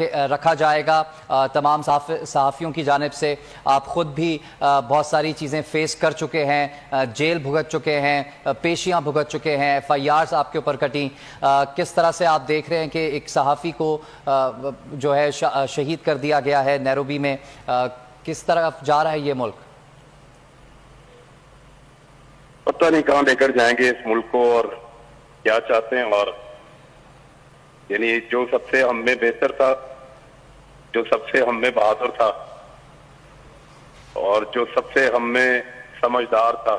رکھا جائے گا تمام صحافیوں کی جانب سے. آپ خود بھی بہت ساری چیزیں فیس کر چکے ہیں, جیل بھگت چکے ہیں, پیشیاں بھگت چکے ہیں, FIRs آپ کے اوپر کٹیں. کس طرح سے آپ دیکھ رہے ہیں کہ ایک صحافی کو جو ہے شہید کر دیا گیا ہے نیروبی میں, کس طرف جا رہا ہے یہ ملک؟ پتہ نہیں کہاں لے کر جائیں گے اس ملک کو اور کیا چاہتے ہیں. اور یعنی جو سب سے ہم میں بہتر تھا, جو سب سے ہم میں بہادر تھا, اور جو سب سے ہم میں سمجھدار تھا,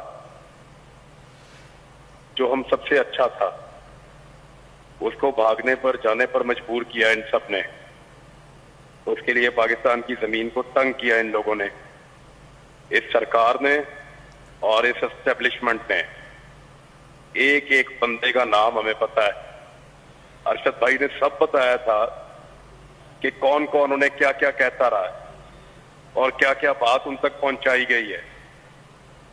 جو ہم سب سے اچھا تھا, اس کو بھاگنے پر جانے پر مجبور کیا ان سب نے. اس کے لیے پاکستان کی زمین کو تنگ کیا ان لوگوں نے, اس سرکار نے اور اس اسٹیبلشمنٹ نے. ایک ایک بندے کا نام ہمیں پتہ ہے. ارشد بھائی نے سب بتایا تھا کہ کون کون انہیں کیا کیا کہتا رہا ہے اور کیا کیا بات ان تک پہنچائی گئی ہے.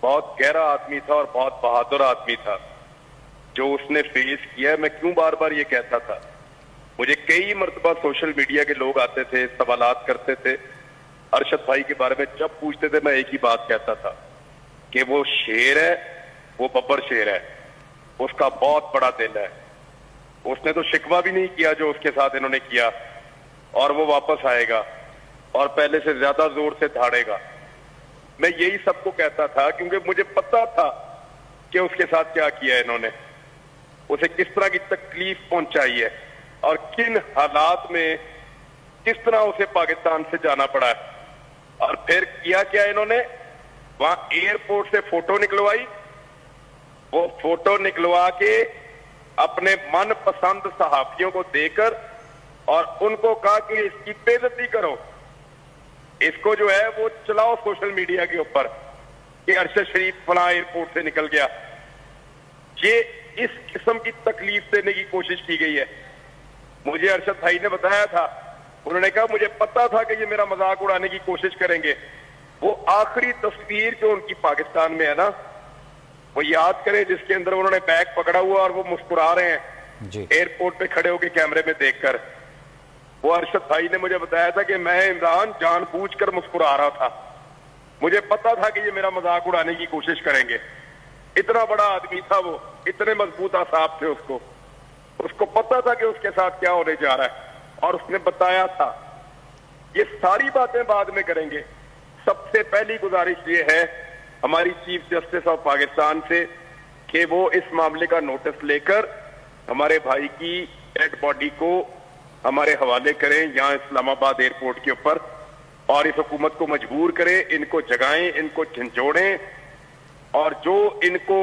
بہت گہرا آدمی تھا اور بہت بہادر آدمی تھا جو اس نے فیس کیا ہے. میں کیوں بار بار یہ کہتا تھا, مجھے کئی مرتبہ سوشل میڈیا کے لوگ آتے تھے, سوالات کرتے تھے ارشد بھائی کے بارے میں. جب پوچھتے تھے میں ایک ہی بات کہتا تھا کہ وہ شیر ہے, وہ ببر شیر ہے, اس کا بہت بڑا دل ہے. اس نے تو شکوہ بھی نہیں کیا جو اس کے ساتھ انہوں نے کیا, اور وہ واپس آئے گا اور پہلے سے زیادہ زور سے دھاڑے گا. میں یہی سب کو کہتا تھا کیونکہ مجھے پتا تھا کہ اس کے ساتھ کیا کیا ہے انہوں نے, اسے کس طرح کی تکلیف پہنچائی ہے اور کن حالات میں کس طرح اسے پاکستان سے جانا پڑا ہے. اور پھر کیا کیا انہوں نے, وہاں ایئرپورٹ سے فوٹو نکلوائی, وہ فوٹو نکلوا کے اپنے من پسند صحافیوں کو دے کر اور ان کو کہا کہ اس کی بے عزتی کرو, اس کو جو ہے وہ چلاؤ سوشل میڈیا کے اوپر کہ ارشد شریف فلاں ایئرپورٹ سے نکل گیا. یہ اس قسم کی تکلیف دینے کی کوشش کی گئی ہے. مجھے ارشد بھائی نے بتایا تھا, انہوں نے کہا مجھے پتا تھا کہ یہ میرا مذاق اڑانے کی کوشش کریں گے. وہ آخری تصویر جو ان کی پاکستان میں ہے نا, وہ یاد کریں جس کے اندر انہوں نے بیگ پکڑا ہوا اور وہ مسکرا رہے ہیں ایئرپورٹ پہ کھڑے ہو کے کیمرے میں دیکھ کر. وہ ارشد بھائی نے مجھے بتایا تھا کہ میں عمران جان بوجھ کر مسکرا رہا تھا, مجھے پتا تھا کہ یہ میرا مذاق اڑانے کی کوشش کریں گے. اتنا بڑا آدمی تھا وہ, اتنے مضبوط اعصاب تھے اس کو پتا تھا کہ اس کے ساتھ کیا ہونے جا رہا ہے, اور اس نے بتایا تھا. یہ ساری باتیں بعد میں کریں گے. سب سے پہلی گزارش یہ ہے ہماری چیف جسٹس آف پاکستان سے کہ وہ اس معاملے کا نوٹس لے کر ہمارے بھائی کی ڈیڈ باڈی کو ہمارے حوالے کریں یہاں اسلام آباد ایئرپورٹ کے اوپر, اور اس حکومت کو مجبور کریں, ان کو جگائیں, ان کو جھنجھوڑیں, اور جو ان کو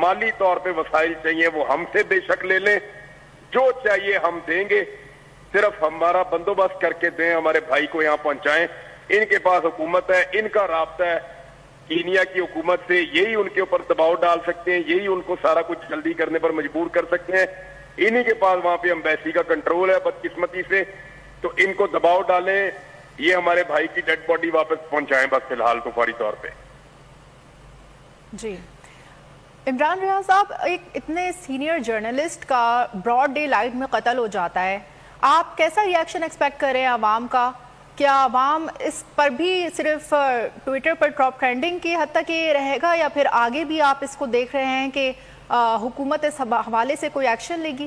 مالی طور پہ وسائل چاہیے وہ ہم سے بے شک لے لیں, جو چاہیے ہم دیں گے, صرف ہمارا بندوبست کر کے دیں, ہمارے بھائی کو یہاں پہنچائیں. ان کے پاس حکومت ہے, ان کا رابطہ ہے کینیا کی حکومت سے, یہی ان کے اوپر دباؤ ڈال سکتے ہیں, یہی ان کو سارا کچھ جلدی کرنے پر مجبور کر سکتے ہیں. انہی کے پاس وہاں پہ امبیسی کا کنٹرول ہے بدقسمتی سے, تو ان کو دباؤ ڈالیں, یہ ہمارے بھائی کی ڈیڈ باڈی واپس پہنچائیں بس فی الحال تو فوری طور پہ. جی عمران ریاض صاحب, ایک اتنے سینئر جرنلسٹ کا براڈ ڈے لائٹ میں قتل ہو جاتا ہے, آپ کیسا ری ایکشن ایکسپیکٹ کر رہے ہیں عوام کا؟ کیا عوام اس پر بھی صرف ٹویٹر پر ٹاپ ٹرینڈنگ کی حد تک یہ رہے گا, یا پھر آگے بھی آپ اس کو دیکھ رہے ہیں کہ حکومت اس حوالے سے کوئی ایکشن لے گی؟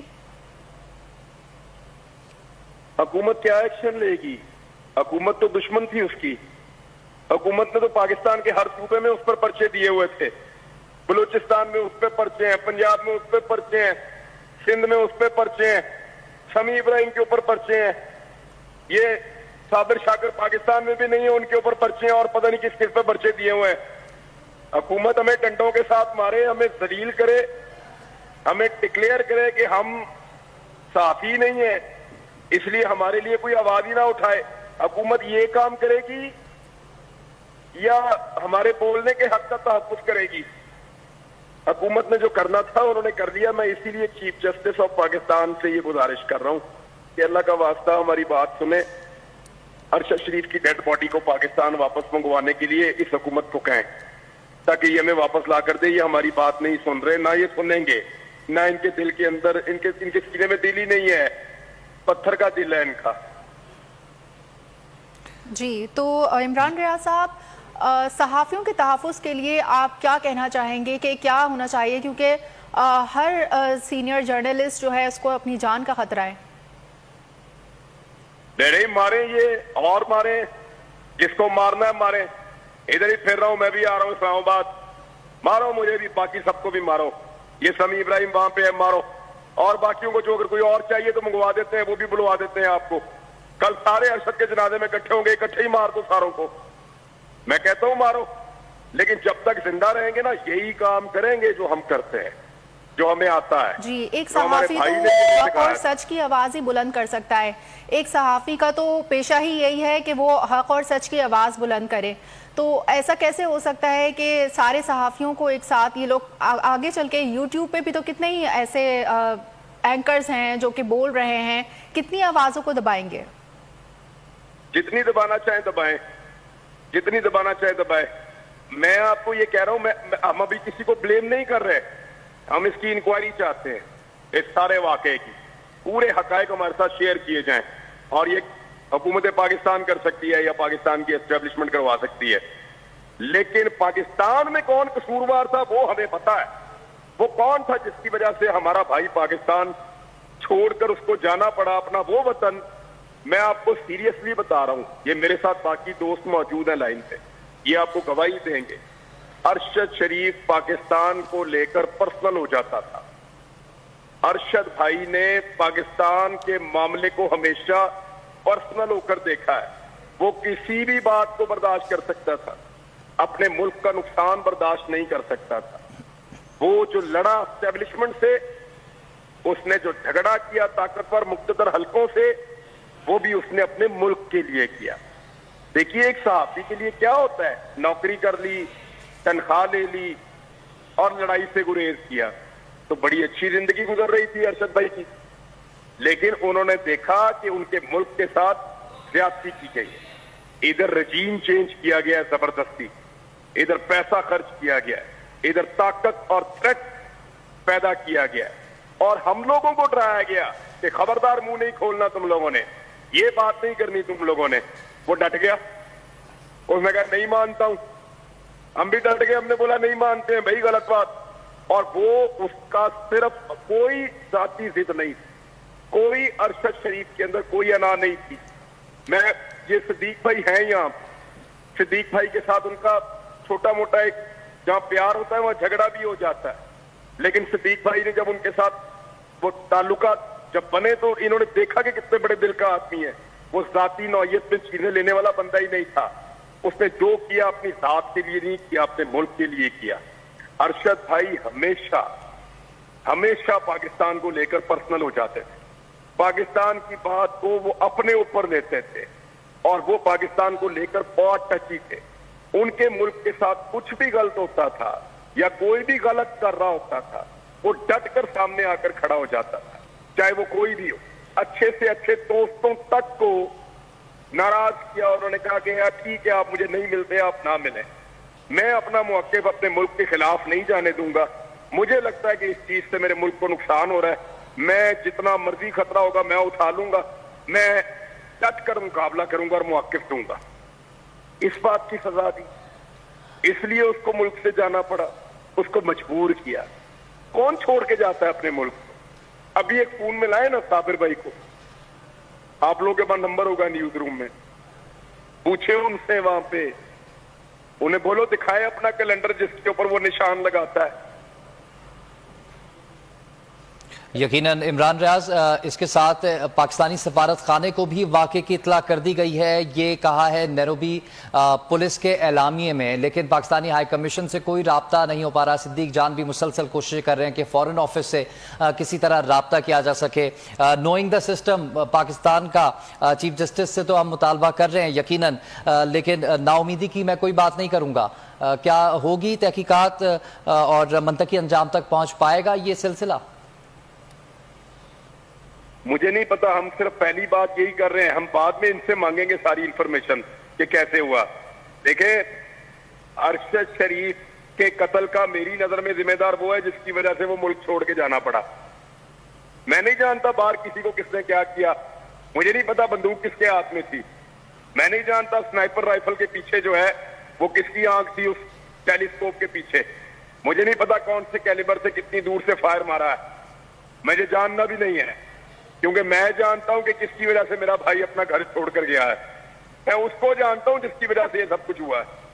حکومت کیا ایکشن لے گی؟ حکومت تو دشمن تھی اس کی. حکومت نے تو پاکستان کے ہر صوبے میں اس پر پرچے دیے ہوئے تھے. بلوچستان میں اس پہ پرچے ہیں, پنجاب میں اس پہ پرچے ہیں, سندھ میں اس پہ پرچے ہیں, سمیع ابراہیم کے اوپر پرچے ہیں, یہ صابر شاکر پاکستان میں بھی نہیں ہے, ان کے اوپر پرچے ہیں, اور پتہ نہیں کس کس پہ پرچے دیے ہوئے ہیں. حکومت ہمیں ڈنڈوں کے ساتھ مارے, ہمیں ذلیل کرے, ہمیں ڈکلیئر کرے کہ ہم صحافی نہیں ہیں, اس لیے ہمارے لیے کوئی آواز ہی نہ اٹھائے. حکومت یہ کام کرے گی یا ہمارے بولنے کے حق کا تحفظ کرے گی؟ حکومت نے جو کرنا تھا انہوں نے کر دیا. میں اسی لیے چیف جسٹس آف پاکستان سے یہ گزارش کر رہا ہوں کہ اللہ کا واسطہ ہماری بات سنیں, ارشد شریف کی ڈیڈ باڈی کو پاکستان واپس منگوانے کے لیے اس حکومت کو کہیں تاکہ یہ ہمیں واپس لا کر دے. یہ ہماری بات نہیں سن رہے, نہ یہ سنیں گے, نہ ان کے دل کے اندر, ان کے سینے میں دل ہی نہیں ہے, پتھر کا دل ہے ان کا. جی تو عمران ریاض صاحب صحافیوں کے تحفظ کے لیے آپ کیا کہنا چاہیں گے کہ کیا ہونا چاہیے، کیونکہ ہر سینئر جرنلسٹ جو ہے اس کو اپنی جان کا خطرہ ہے؟ ڈیڑے مارے یہ اور مارے، جس کو مارنا ہے مارے. ادھر ہی پھر رہا ہوں، میں بھی آ رہا ہوں اسلام آباد. مارو مجھے بھی، باقی سب کو بھی مارو. یہ سمیع ابراہیم وہاں پہ ہے، مارو. اور باقیوں کو جو اگر کوئی اور چاہیے تو منگوا دیتے ہیں، وہ بھی بلوا دیتے ہیں آپ کو. کل سارے ارشد کے جنازے میں اکٹھے ہوں گے، اکٹھے ہی مار دو ساروں کو. میں کہتا ہوں مارو، لیکن جب تک زندہ رہیں گے نا یہی کام کریں گے جو ہم کرتے ہیں، جو ہمیں آتا ہے. جی، ایک جو ہمارے صحافی بھائی تو نے مجھے حق سکھایا اور ہے. سچ کی آواز ہی بلند کر سکتا ہے. ایک صحافی کا تو پیشہ ہی یہی ہے کہ وہ حق اور سچ کی آواز بلند کرے. تو ایسا کیسے ہو سکتا ہے کہ سارے صحافیوں کو ایک ساتھ یہ لوگ آگے چل کے یوٹیوب پہ بھی تو کتنے ہی ایسے اینکرز ہیں جو کہ بول رہے ہیں، کتنی آوازوں کو دبائیں گے؟ جتنی دبانا چاہیں دبائیں، جتنی دبانا چاہے دبائیں. میں آپ کو یہ کہہ رہا ہوں، ہم ابھی کسی کو بلیم نہیں کر رہے. ہم اس کی انکوائری چاہتے ہیں، اس سارے واقعے کی. پورے حقائق ہمارے ساتھ شیئر کیے جائیں، اور یہ حکومت پاکستان کر سکتی ہے یا پاکستان کی اسٹیبلشمنٹ کروا سکتی ہے. لیکن پاکستان میں کون قصوروار تھا وہ ہمیں پتا ہے. وہ کون تھا جس کی وجہ سے ہمارا بھائی پاکستان چھوڑ کر اس کو جانا پڑا اپنا وہ وطن. میں آپ کو سیریسلی بتا رہا ہوں، یہ میرے ساتھ باقی دوست موجود ہیں لائن پہ، یہ آپ کو گواہی دیں گے. ارشد شریف پاکستان کو لے کر پرسنل ہو جاتا تھا. ارشد بھائی نے پاکستان کے معاملے کو ہمیشہ پرسنل ہو کر دیکھا ہے. وہ کسی بھی بات کو برداشت کر سکتا تھا، اپنے ملک کا نقصان برداشت نہیں کر سکتا تھا. وہ جو لڑا اسٹیبلشمنٹ سے، اس نے جو جھگڑا کیا طاقتور مقتدر حلقوں سے، وہ بھی اس نے اپنے ملک کے لیے کیا. دیکھیے ایک صحافی کے لیے کیا ہوتا ہے، نوکری کر لی، تنخواہ لے لی اور لڑائی سے گریز کیا. تو بڑی اچھی زندگی گزر رہی تھی ارشد بھائی کی. لیکن انہوں نے دیکھا کہ ان کے ملک کے ساتھ زیادتی کی گئی ہے. ادھر رجیم چینج کیا گیا ہے زبردستی، ادھر پیسہ خرچ کیا گیا ہے، ادھر طاقت اور تھریٹ پیدا کیا گیا ہے، اور ہم لوگوں کو ڈرایا گیا کہ خبردار منہ نہیں کھولنا تم لوگوں نے، یہ بات نہیں کرنی تم لوگوں نے. وہ ڈٹ گیا، اس نے کہا نہیں مانتا ہوں. ہم بھی ڈٹ گئے، ہم نے بولا نہیں مانتے ہیں بھائی، غلط بات. اور وہ اس کا صرف کوئی ذاتی ضد نہیں تھی، کوئی ارشد شریف کے اندر کوئی انا نہیں تھی. میں یہ صدیق بھائی ہیں یہاں، صدیق بھائی کے ساتھ ان کا چھوٹا موٹا ایک جہاں پیار ہوتا ہے وہاں جھگڑا بھی ہو جاتا ہے. لیکن صدیق بھائی نے جب ان کے ساتھ وہ تعلقات جب بنے تو انہوں نے دیکھا کہ کتنے بڑے دل کا آدمی ہے. وہ ذاتی نوعیت میں چیزیں لینے والا بندہ ہی نہیں تھا. اس نے جو کیا اپنی ذات کے لیے نہیں کیا، اپنے ملک کے لیے کیا. ارشد بھائی ہمیشہ ہمیشہ پاکستان کو لے کر پرسنل ہو جاتے تھے. پاکستان کی بات کو وہ اپنے اوپر لیتے تھے، اور وہ پاکستان کو لے کر بہت ٹچی تھے. ان کے ملک کے ساتھ کچھ بھی غلط ہوتا تھا یا کوئی بھی غلط کر رہا ہوتا تھا، وہ ڈٹ کر سامنے آ کر کھڑا ہو جاتا تھا، چاہے وہ کوئی بھی ہو. اچھے سے اچھے دوستوں تک کو ناراض کیا، انہوں نے کہا کہ یار ٹھیک ہے آپ مجھے نہیں ملتے، آپ نہ ملیں. میں اپنا موقف اپنے ملک کے خلاف نہیں جانے دوں گا. مجھے لگتا ہے کہ اس چیز سے میرے ملک کو نقصان ہو رہا ہے. میں جتنا مرضی خطرہ ہوگا میں اٹھا لوں گا، میں ڈٹ کر مقابلہ کروں گا اور موقف دوں گا. اس بات کی سزا دی، اس لیے اس کو ملک سے جانا پڑا، اس کو مجبور کیا. کون چھوڑ کے جاتا ہے اپنے ملک کو؟ ابھی ایک فون میں لائے نا صابر بھائی کو، آپ لوگوں کے پاس نمبر ہوگا نیوز روم میں، پوچھے ان سے وہاں پہ، انہیں بولو دکھائے اپنا کیلنڈر جس کے اوپر وہ نشان لگاتا ہے. یقیناً عمران ریاض، اس کے ساتھ پاکستانی سفارت خانے کو بھی واقعے کی اطلاع کر دی گئی ہے. یہ کہا ہے نیروبی پولیس کے اعلامیے میں، لیکن پاکستانی ہائی کمیشن سے کوئی رابطہ نہیں ہو پا رہا. صدیق جان بھی مسلسل کوشش کر رہے ہیں کہ فورن آفس سے کسی طرح رابطہ کیا جا سکے. نوئنگ دا سسٹم پاکستان کا چیف جسٹس سے تو ہم مطالبہ کر رہے ہیں یقیناً، لیکن نا امیدی کی میں کوئی بات نہیں کروں گا. کیا ہوگی تحقیقات اور منطقی انجام تک پہنچ پائے گا یہ سلسلہ؟ مجھے نہیں پتا، ہم صرف پہلی بات یہی کر رہے ہیں. ہم بعد میں ان سے مانگیں گے ساری انفارمیشن کہ کیسے ہوا. دیکھیں، ارشد شریف کے قتل کا میری نظر میں ذمہ دار وہ ہے جس کی وجہ سے وہ ملک چھوڑ کے جانا پڑا. میں نہیں جانتا باہر کسی کو کس نے کیا کیا، مجھے نہیں پتا بندوق کس کے ہاتھ میں تھی. میں نہیں جانتا سنائپر رائفل کے پیچھے جو ہے وہ کس کی آنکھ تھی اس ٹیلیسکوپ کے پیچھے. مجھے نہیں پتا کون سے کیلیبر سے کتنی دور سے فائر مارا ہے, مجھے جاننا بھی نہیں ہے, کیونکہ میں جانتا ہوں کہ کس کی وجہ سے میرا بھائی اپنا گھر چھوڑ کر گیا ہے. میں اس کو جانتا ہوں جس کی وجہ سے یہ سب کچھ ہوا ہے.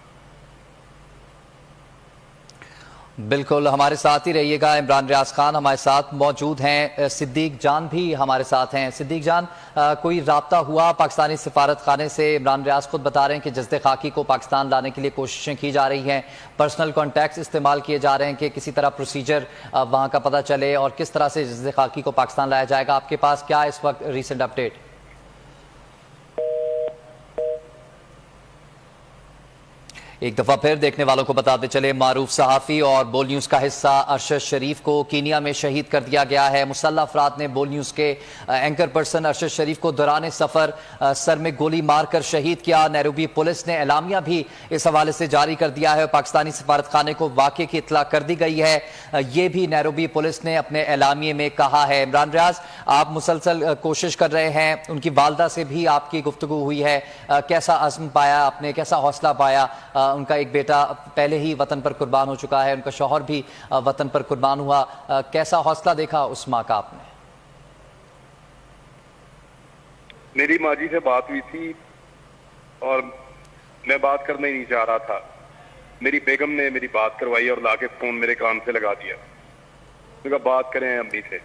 بالکل, ہمارے ساتھ ہی رہیے گا. عمران ریاض خان ہمارے ساتھ موجود ہیں, صدیق جان بھی ہمارے ساتھ ہیں. صدیق جان, کوئی رابطہ ہوا پاکستانی سفارت خانے سے؟ عمران ریاض خود بتا رہے ہیں کہ جزد خاکی کو پاکستان لانے کے لیے کوششیں کی جا رہی ہیں, پرسنل کانٹیکٹس استعمال کیے جا رہے ہیں کہ کسی طرح پروسیجر وہاں کا پتہ چلے اور کس طرح سے جزد خاکی کو پاکستان لایا جائے گا. آپ کے پاس کیا اس وقت ریسنٹ اپڈیٹ؟ ایک دفعہ پھر دیکھنے والوں کو بتاتے چلے, معروف صحافی اور بول نیوز کا حصہ ارشد شریف کو کینیا میں شہید کر دیا گیا ہے. مسلح افراد نے بول نیوز کے اینکر پرسن ارشد شریف کو دوران سفر سر میں گولی مار کر شہید کیا. نیروبی پولیس نے اعلامیہ بھی اس حوالے سے جاری کر دیا ہے. پاکستانی سفارت خانے کو واقعے کی اطلاع کر دی گئی ہے, یہ بھی نیروبی پولیس نے اپنے اعلامیے میں کہا ہے. عمران ریاض, آپ مسلسل کوشش کر رہے ہیں, ان کی والدہ سے بھی آپ کی گفتگو ہوئی ہے, کیسا عزم پایا آپ نے, کیسا حوصلہ پایا؟ ان کا ایک بیٹا پہلے ہی وطن پر قربان ہو چکا ہے, ان کا شوہر بھی وطن پر قربان ہوا, کیسا حوصلہ دیکھا اس ماں کا آپ نے؟ میری ماں جی سے بات ہوئی تھی اور میں بات کرنا ہی نہیں چاہ رہا تھا. میری بیگم نے میری بات کروائی اور لا کے فون میرے کان سے لگا دیا. میں کہا بات کریں امی سے.